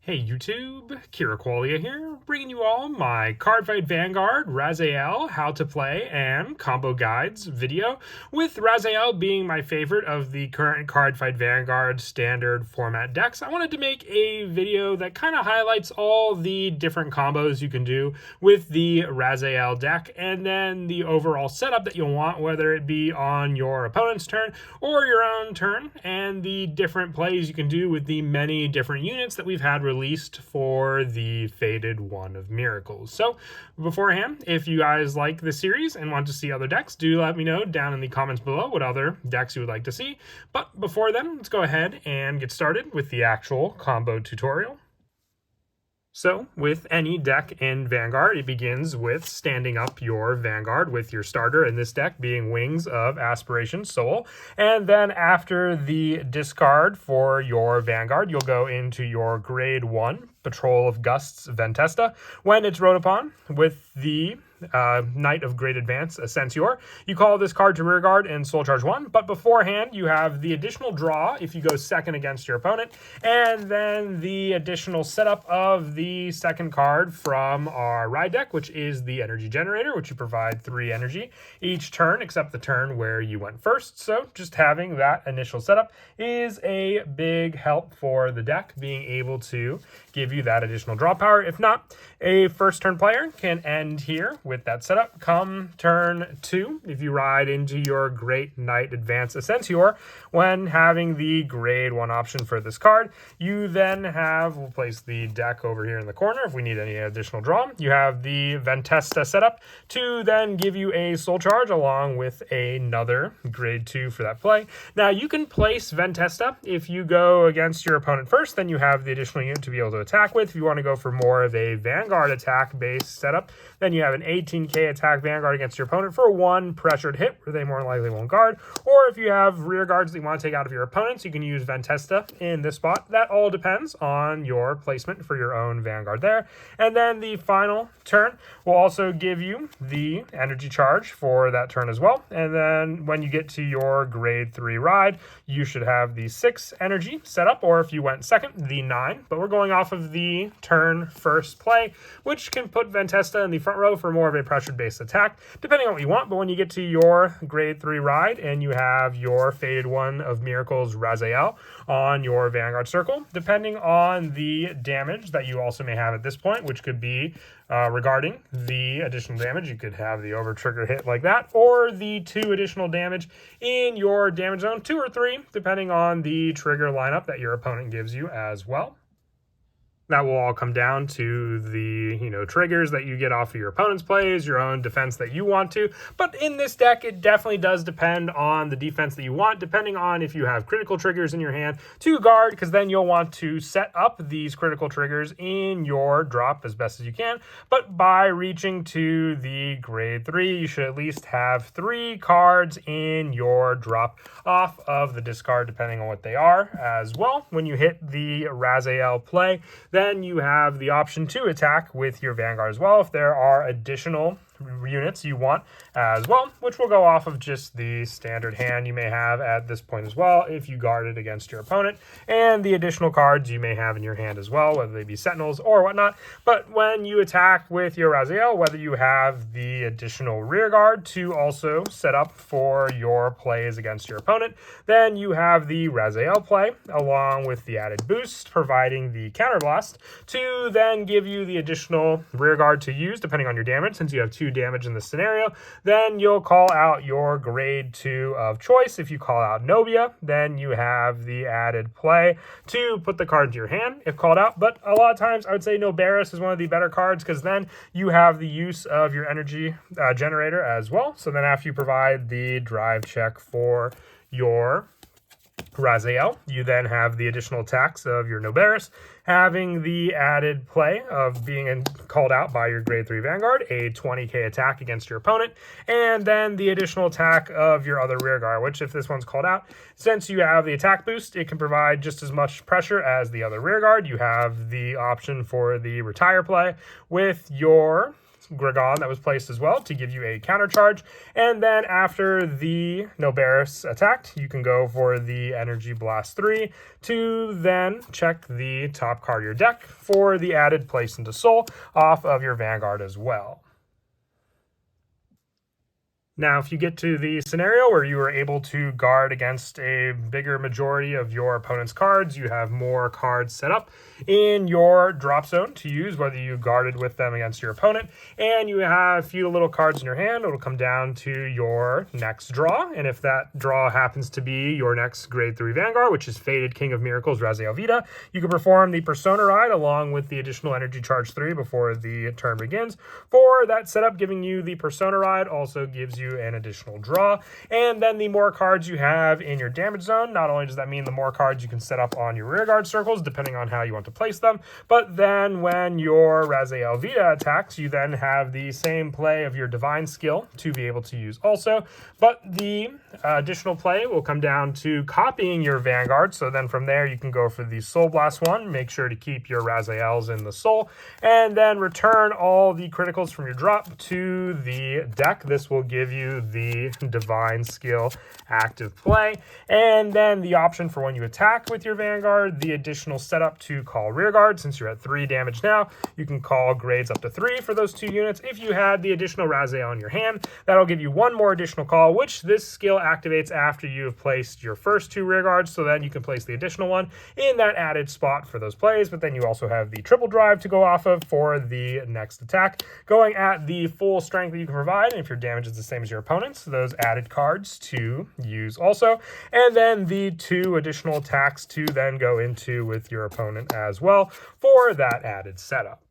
Hey YouTube, Kira Qualia here, bringing you all my Cardfight Vanguard, Raziel, how to play, and combo guides video, with Raziel being my favorite of the current Cardfight Vanguard standard format decks. I wanted to make a video that kind of highlights all the different combos you can do with the Raziel deck, and then the overall setup that you'll want, whether it be on your opponent's turn or your own turn, and the different plays you can do with the many different units that we've had released for the Faded One of Miracles. So beforehand, if you guys like the series and want to see other decks, do let me know down in the comments below what other decks you would like to see. But before then, let's go ahead and get started with the actual combo tutorial. So, with any deck in Vanguard, it begins with standing up your Vanguard with your starter in this deck being Wings of Aspiration Soul. And then after the discard for your Vanguard, you'll go into your Grade 1 Patrol of Gusts Ventesta. When it's rode upon with the Knight of Great Advance Ascensior, you call this card to rearguard and soul charge 1, but beforehand you have the additional draw if you go second against your opponent, and then the additional setup of the second card from our ride deck, which is the Energy Generator, which you provide 3 energy each turn except the turn where you went first. So just having that initial setup is a big help for the deck, being able to give you that additional draw power. If not, a first turn player can end here with that setup. Come turn 2, if you ride into your Great Knight Advance Ascensior, when having the Grade 1 option for this card, you then have, we'll place the deck over here in the corner if we need any additional draw. You have the Ventesta setup to then give you a soul charge along with another Grade 2 for that play. Now you can place Ventesta if you go against your opponent first, then you have the additional unit to be able to attack with. If you want to go for more of a Vanguard attack based setup, then you have an 18k attack Vanguard against your opponent for 1 pressured hit where they more likely won't guard. Or if you have rear guards that you want to take out of your opponents, you can use Ventesta in this spot. That all depends on your placement for your own Vanguard there. And then the final turn will also give you the energy charge for that turn as well. And then when you get to your Grade 3 ride, you should have the 6 energy set up, or if you went second, the 9. But we're going off of the turn first play, which can put Ventesta in the front row for more of a pressured based attack, depending on what you want. But when you get to your Grade 3 ride and you have your Faded One of Miracles Raziel on your Vanguard circle, depending on the damage that you also may have at this point, which could be regarding the additional damage, you could have the over trigger hit like that, or the 2 additional damage in your damage zone, 2 or 3, depending on the trigger lineup that your opponent gives you as well. That will all come down to the, triggers that you get off of your opponent's plays, your own defense that you want to. But in this deck, it definitely does depend on the defense that you want, depending on if you have critical triggers in your hand to guard, because then you'll want to set up these critical triggers in your drop as best as you can. But by reaching to the Grade 3, you should at least have 3 cards in your drop off of the discard, depending on what they are as well. When you hit the Raziel play, then you have the option to attack with your Vanguard as well if there are additional units you want as well, which will go off of just the standard hand you may have at this point as well if you guard it against your opponent, and the additional cards you may have in your hand as well, whether they be Sentinels or whatnot. But when you attack with your Raziel, whether you have the additional rear guard to also set up for your plays against your opponent, then you have the Raziel play along with the added boost, providing the counterblast to then give you the additional rear guard to use depending on your damage. Since you have 2 damage in this scenario, then you'll call out your Grade 2 of choice. If you call out Novia, then you have the added play to put the card into your hand if called out. But a lot of times I would say Noberis is one of the better cards, because then you have the use of your energy generator as well. So then after you provide the drive check for your Raziel, you then have the additional attacks of your Noberis, having the added play of being called out by your Grade 3 Vanguard, a 20k attack against your opponent, and then the additional attack of your other rear guard, which if this one's called out, since you have the attack boost, it can provide just as much pressure as the other rear guard. You have the option for the retire play with your Gregon that was placed as well to give you a counter charge. And then after the Noberis attacked, you can go for the Energy Blast 3 to then check the top card of your deck for the added place into Soul off of your Vanguard as well. Now, if you get to the scenario where you are able to guard against a bigger majority of your opponent's cards, you have more cards set up in your drop zone to use, whether you guarded with them against your opponent, and you have a few little cards in your hand, it'll come down to your next draw. And if that draw happens to be your next Grade 3 Vanguard, which is Fated King of Miracles, Raziel, you can perform the Persona Ride along with the additional Energy Charge 3 before the turn begins. For that setup, giving you the Persona Ride also gives you an additional draw. And then the more cards you have in your damage zone, not only does that mean the more cards you can set up on your rearguard circles, depending on how you want to place them, but then when your Raziel attacks, you then have the same play of your Divine skill to be able to use also. But the additional play will come down to copying your Vanguard. So then from there, you can go for the Soul Blast 1. Make sure to keep your Raziels in the Soul, and then return all the criticals from your drop to the deck. This will give you the Divine skill active play, and then the option for when you attack with your Vanguard, the additional setup to call rearguard. Since you're at 3 damage now, you can call grades up to 3 for those 2 units. If you had the additional Raziel in your hand, that'll give you 1 more additional call, which this skill activates after you have placed your first 2 rearguards, so then you can place the additional one in that added spot for those plays. But then you also have the triple drive to go off of for the next attack, going at the full strength that you can provide. And if your damage is the same as your opponent's, those added cards to use also, and then the 2 additional attacks to then go into with your opponent as well for that added setup.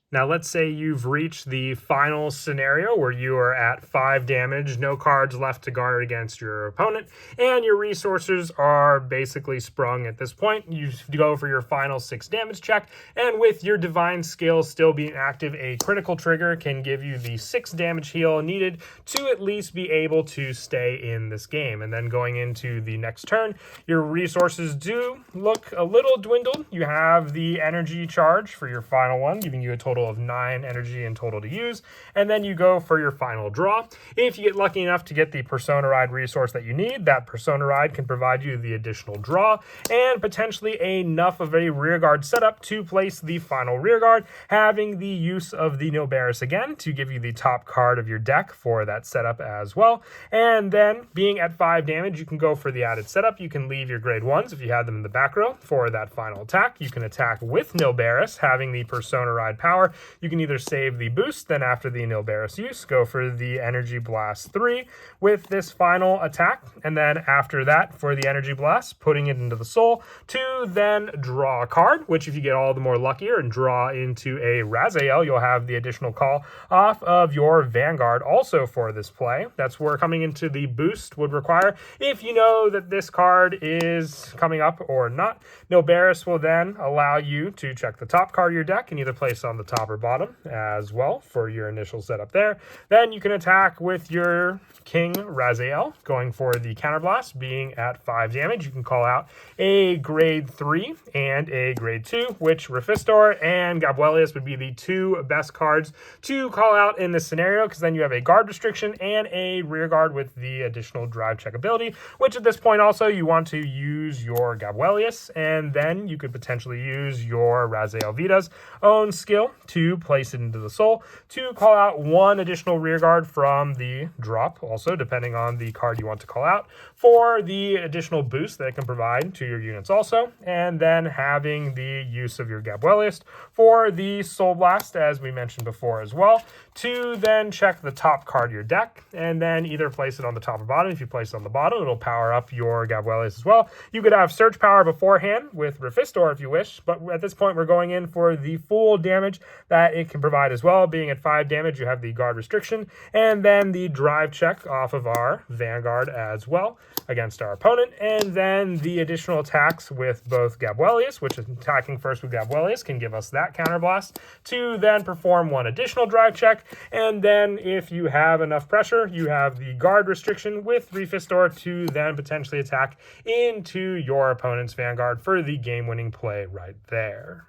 Now, let's say you've reached the final scenario where you are at 5 damage, no cards left to guard against your opponent, and your resources are basically sprung at this point. You go for your final 6 damage check, and with your Divine skill still being active, a critical trigger can give you the 6 damage heal needed to at least be able to stay in this game. And then going into the next turn, your resources do look a little dwindled. You have the energy charge for your final one, giving you a total of 9 energy in total to use, and then you go for your final draw. If you get lucky enough to get the Persona Ride resource that you need, that Persona Ride can provide you the additional draw and potentially enough of a rearguard setup to place the final rearguard, having the use of the Noberis again to give you the top card of your deck for that setup as well. And then being at 5 damage, you can go for the added setup. You can leave your grade 1s if you had them in the back row for that final attack. You can attack with Noberis, having the Persona Ride power. You can either save the boost, then after the Noberis use, go for the Energy Blast 3 with this final attack, and then after that, for the Energy Blast, putting it into the Soul to then draw a card, which if you get all the more luckier and draw into a Raziel, you'll have the additional call off of your Vanguard also for this play. That's where coming into the boost would require, if you know that this card is coming up or not, Noberis will then allow you to check the top card of your deck and either place on the top or bottom as well for your initial setup there. Then you can attack with your King Raziel, going for the counterblast, being at 5 damage. You can call out a grade 3 and a grade 2, which Rufistor and Gabuelius would be the 2 best cards to call out in this scenario, because then you have a guard restriction and a rear guard with the additional drive check ability, which at this point also you want to use your Gabuelius, and then you could potentially use your Raziel Vita's own skill to place it into the Soul to call out 1 additional rear guard from the drop, also depending on the card you want to call out, for the additional boost that it can provide to your units also, and then having the use of your Gabuelius for the Soul Blast, as we mentioned before as well, to then check the top card of your deck, and then either place it on the top or bottom. If you place it on the bottom, it'll power up your Gabuelius as well. You could have Search Power beforehand with Rufistor if you wish, but at this point we're going in for the full damage that it can provide as well. Being at 5 damage, you have the guard restriction, and then the drive check off of our Vanguard as well against our opponent, and then the additional attacks with both Gabuelius, which is attacking first with Gabuelius, can give us that counterblast to then perform 1 additional drive check, and then if you have enough pressure, you have the guard restriction with Rufistor to then potentially attack into your opponent's Vanguard for the game-winning play right there.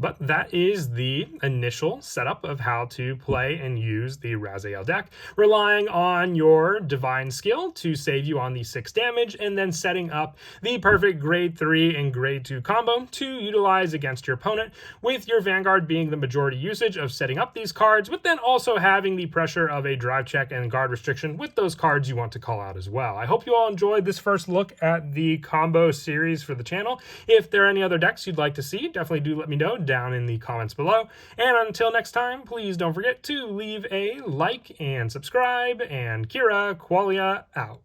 But that is the initial setup of how to play and use the Raziel deck, relying on your Divine skill to save you on the 6 damage, and then setting up the perfect grade 3 and grade 2 combo to utilize against your opponent, with your Vanguard being the majority usage of setting up these cards, but then also having the pressure of a drive check and guard restriction with those cards you want to call out as well. I hope you all enjoyed this first look at the combo series for the channel. If there are any other decks you'd like to see, definitely do let me know down in the comments below. And until next time, please don't forget to leave a like and subscribe, and Kira Qualia out.